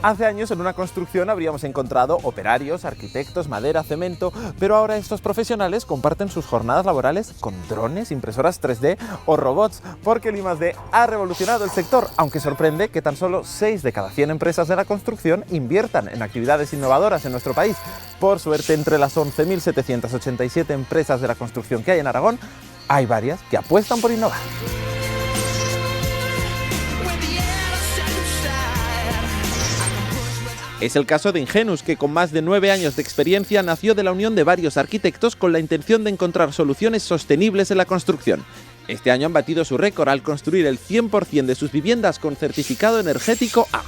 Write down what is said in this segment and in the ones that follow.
Hace años en una construcción habríamos encontrado operarios, arquitectos, madera, cemento, pero ahora estos profesionales comparten sus jornadas laborales con drones, impresoras 3D o robots, porque el I+D ha revolucionado el sector, aunque sorprende que tan solo 6 de cada 100 empresas de la construcción inviertan en actividades innovadoras en nuestro país. Por suerte, entre las 11.787 empresas de la construcción que hay en Aragón, hay varias que apuestan por innovar. Es el caso de Ingenus, que con más de 9 años de experiencia nació de la unión de varios arquitectos con la intención de encontrar soluciones sostenibles en la construcción. Este año han batido su récord al construir el 100% de sus viviendas con certificado energético A.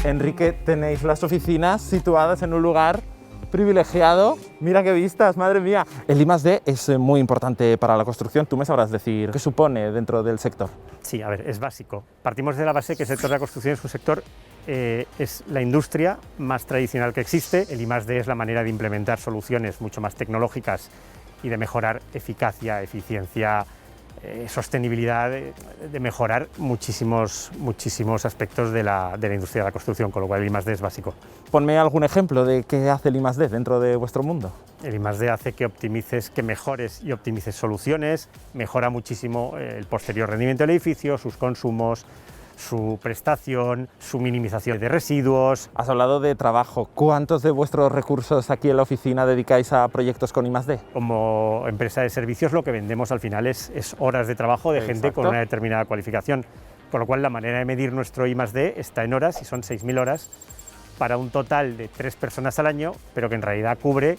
Enrique, tenéis las oficinas situadas en un lugar privilegiado. Mira qué vistas, madre mía. El I+D es muy importante para la construcción. Tú me sabrás decir qué supone dentro del sector. Sí, a ver, es básico. Partimos de la base que el sector de la construcción es un sector, es la industria más tradicional que existe. El I+D es la manera de implementar soluciones mucho más tecnológicas y de mejorar eficacia, eficiencia, sostenibilidad, de mejorar muchísimos aspectos de la industria de la construcción, con lo cual el I+D es básico. Ponme algún ejemplo de qué hace el I+D dentro de vuestro mundo. El I+D hace que mejores y optimices soluciones, mejora muchísimo el posterior rendimiento del edificio, sus consumos, su prestación, su minimización de residuos. Has hablado de trabajo. ¿Cuántos de vuestros recursos aquí en la oficina dedicáis a proyectos con I+D? Como empresa de servicios lo que vendemos al final es horas de trabajo de gente con una determinada cualificación, con lo cual la manera de medir nuestro I+D está en horas y son 6.000 horas para un total de 3 personas al año, pero que en realidad cubre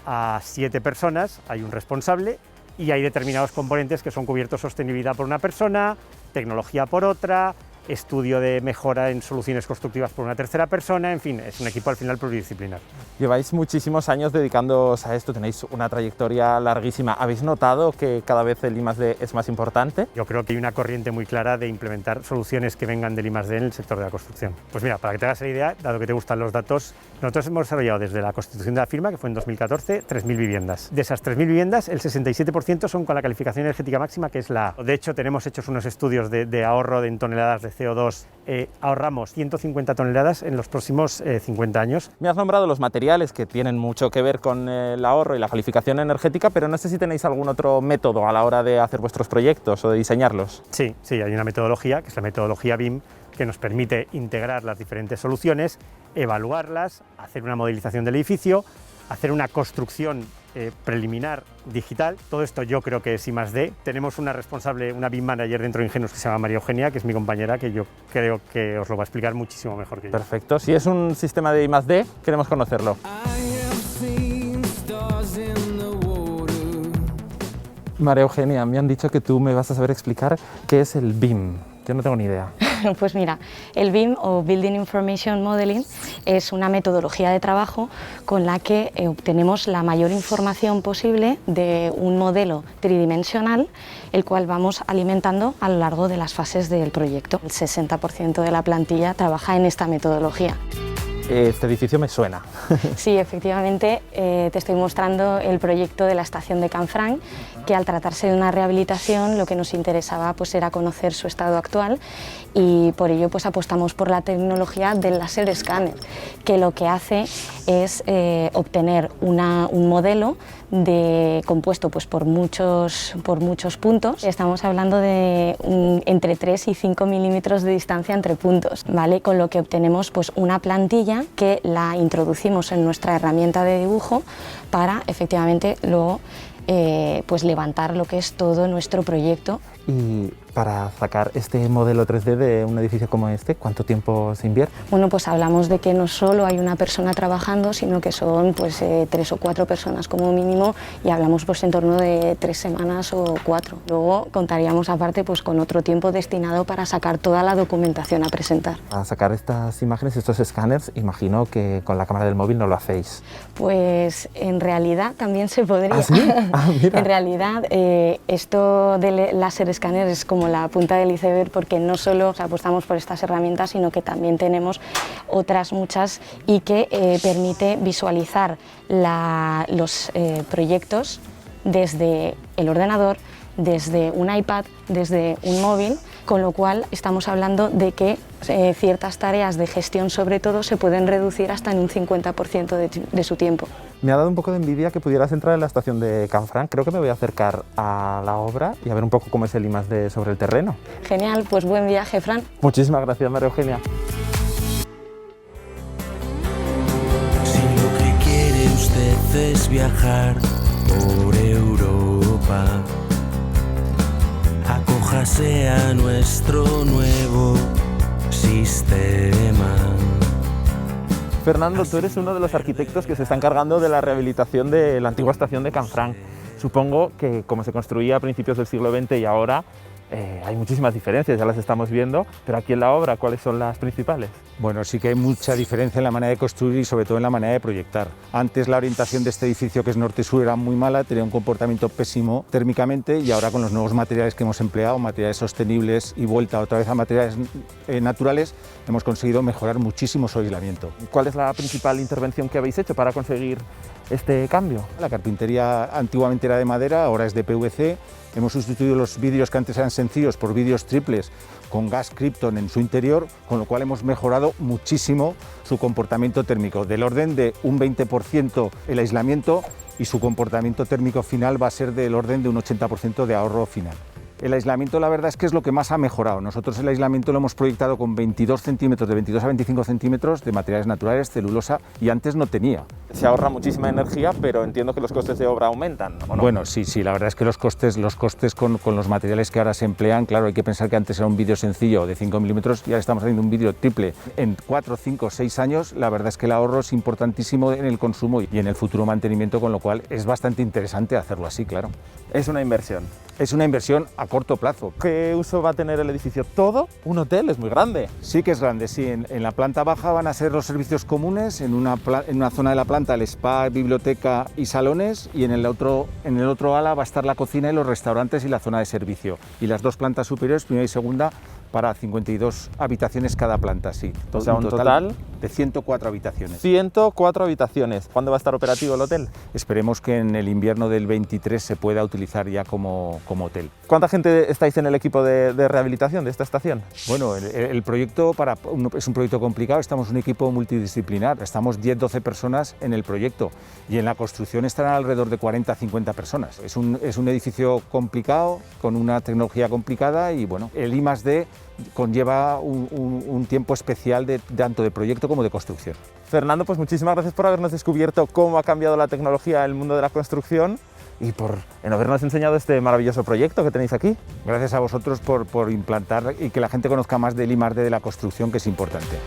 a 7 personas, hay un responsable y hay determinados componentes que son cubiertos: sostenibilidad por una persona, tecnología por otra, estudio de mejora en soluciones constructivas por una tercera persona, en fin, es un equipo al final pluridisciplinar. Lleváis muchísimos años dedicándoos a esto, tenéis una trayectoria larguísima. ¿Habéis notado que cada vez el I+D es más importante? Yo creo que hay una corriente muy clara de implementar soluciones que vengan del I+D en el sector de la construcción. Pues mira, para que te hagas la idea, dado que te gustan los datos, nosotros hemos desarrollado desde la constitución de la firma, que fue en 2014, 3.000 viviendas. De esas 3.000 viviendas, el 67% son con la calificación energética máxima, que es la A. De hecho, tenemos hechos unos estudios de ahorro en toneladas de CO2, ahorramos 150 toneladas en los próximos 50 años. Me has nombrado los materiales que tienen mucho que ver con el ahorro y la calificación energética, pero no sé si tenéis algún otro método a la hora de hacer vuestros proyectos o de diseñarlos. Sí, hay una metodología, que es la metodología BIM, que nos permite integrar las diferentes soluciones, evaluarlas, hacer una modelización del edificio, hacer una construcción preliminar digital. Todo esto yo creo que es I+D. Tenemos una responsable, una BIM manager dentro de Ingenus que se llama María Eugenia, que es mi compañera, que yo creo que os lo va a explicar muchísimo mejor que yo. Perfecto. Si es un sistema de I+D, queremos conocerlo. María Eugenia, me han dicho que tú me vas a saber explicar qué es el BIM. Yo no tengo ni idea. Pues mira, el BIM o Building Information Modeling es una metodología de trabajo con la que obtenemos la mayor información posible de un modelo tridimensional, el cual vamos alimentando a lo largo de las fases del proyecto. El 60% de la plantilla trabaja en esta metodología. Este edificio me suena. Sí, efectivamente, te estoy mostrando el proyecto de la estación de Canfranc, que al tratarse de una rehabilitación lo que nos interesaba pues era conocer su estado actual, y por ello pues apostamos por la tecnología del láser scanner, que lo que hace es obtener un modelo compuesto pues por muchos puntos. Estamos hablando de entre 3 y 5 milímetros de distancia entre puntos, ¿vale? Con lo que obtenemos pues una plantilla que la introducimos en nuestra herramienta de dibujo para efectivamente luego pues levantar lo que es todo nuestro proyecto. Y para sacar este modelo 3D de un edificio como este, ¿cuánto tiempo se invierte? Bueno, pues hablamos de que no solo hay una persona trabajando, sino que son pues 3 o 4 personas como mínimo, y hablamos pues en torno de 3 semanas o 4. Luego contaríamos aparte pues con otro tiempo destinado para sacar toda la documentación a presentar. Para sacar estas imágenes, estos escáneres, imagino que con la cámara del móvil no lo hacéis. Pues en realidad también se podría. ¿Ah, sí? Ah, mira. En realidad esto del láser escáner es como como la punta del iceberg, porque no solo apostamos por estas herramientas, sino que también tenemos otras muchas y que permite visualizar los proyectos desde el ordenador, desde un iPad, desde un móvil, con lo cual estamos hablando de que ciertas tareas de gestión, sobre todo, se pueden reducir hasta en un 50% de su tiempo. Me ha dado un poco de envidia que pudieras entrar en la estación de Canfranc. Creo que me voy a acercar a la obra y a ver un poco cómo es el I+D sobre el terreno. Genial, pues buen viaje, Fran. Muchísimas gracias, María Eugenia. Si lo que quiere usted es viajar por Europa, acójase a nuestro nuevo sistema. Fernando, tú eres uno de los arquitectos que se está encargando de la rehabilitación de la antigua estación de Canfranc. Supongo que como se construía a principios del siglo XX y ahora, hay muchísimas diferencias, ya las estamos viendo, pero aquí en la obra, ¿cuáles son las principales? Bueno, sí que hay mucha diferencia en la manera de construir y sobre todo en la manera de proyectar. Antes la orientación de este edificio, que es norte-sur, era muy mala, tenía un comportamiento pésimo térmicamente, y ahora con los nuevos materiales que hemos empleado, materiales sostenibles y vuelta otra vez a materiales naturales, hemos conseguido mejorar muchísimo su aislamiento. ¿Cuál es la principal intervención que habéis hecho para conseguir este cambio? La carpintería antiguamente era de madera, ahora es de PVC. Hemos sustituido los vidrios que antes eran sencillos por vidrios triples con gas Krypton en su interior, con lo cual hemos mejorado muchísimo su comportamiento térmico, del orden de un 20% el aislamiento, y su comportamiento térmico final va a ser del orden de un 80% de ahorro final. El aislamiento, la verdad es que es lo que más ha mejorado. Nosotros el aislamiento lo hemos proyectado con 22 centímetros, de 22 a 25 centímetros de materiales naturales, celulosa, y antes no tenía. Se ahorra muchísima energía, pero entiendo que los costes de obra aumentan, ¿o no? Bueno, sí, la verdad es que los costes con los materiales que ahora se emplean, claro, hay que pensar que antes era un vidrio sencillo de 5 milímetros y ahora estamos haciendo un vidrio triple. En 4, 5, 6 años, la verdad es que el ahorro es importantísimo en el consumo y en el futuro mantenimiento, con lo cual es bastante interesante hacerlo así, claro. Es una inversión. Es una inversión a corto plazo. ¿Qué uso va a tener el edificio? ¿Todo? ¿Un hotel? Es muy grande. Sí que es grande, sí. En la planta baja van a ser los servicios comunes, en una zona de la planta el spa, biblioteca y salones, y en el otro ala va a estar la cocina y los restaurantes y la zona de servicio. Y las dos plantas superiores, primera y segunda, para 52 habitaciones cada planta, sí. O sea, un total de 104 habitaciones. 104 habitaciones. ¿Cuándo va a estar operativo el hotel? Esperemos que en el invierno del 23 se pueda utilizar ya como hotel. ¿Cuánta gente estáis en el equipo de rehabilitación de esta estación? Bueno, el proyecto es un proyecto complicado, estamos un equipo multidisciplinar, estamos 10-12 personas en el proyecto, y en la construcción estarán alrededor de 40-50 personas. Es un edificio complicado, con una tecnología complicada, y bueno, el I+D conlleva un tiempo especial tanto de proyecto como de construcción. Fernando, pues muchísimas gracias por habernos descubierto cómo ha cambiado la tecnología en el mundo de la construcción y por habernos enseñado este maravilloso proyecto que tenéis aquí. Gracias a vosotros por implantar y que la gente conozca más del I+D de la construcción, que es importante.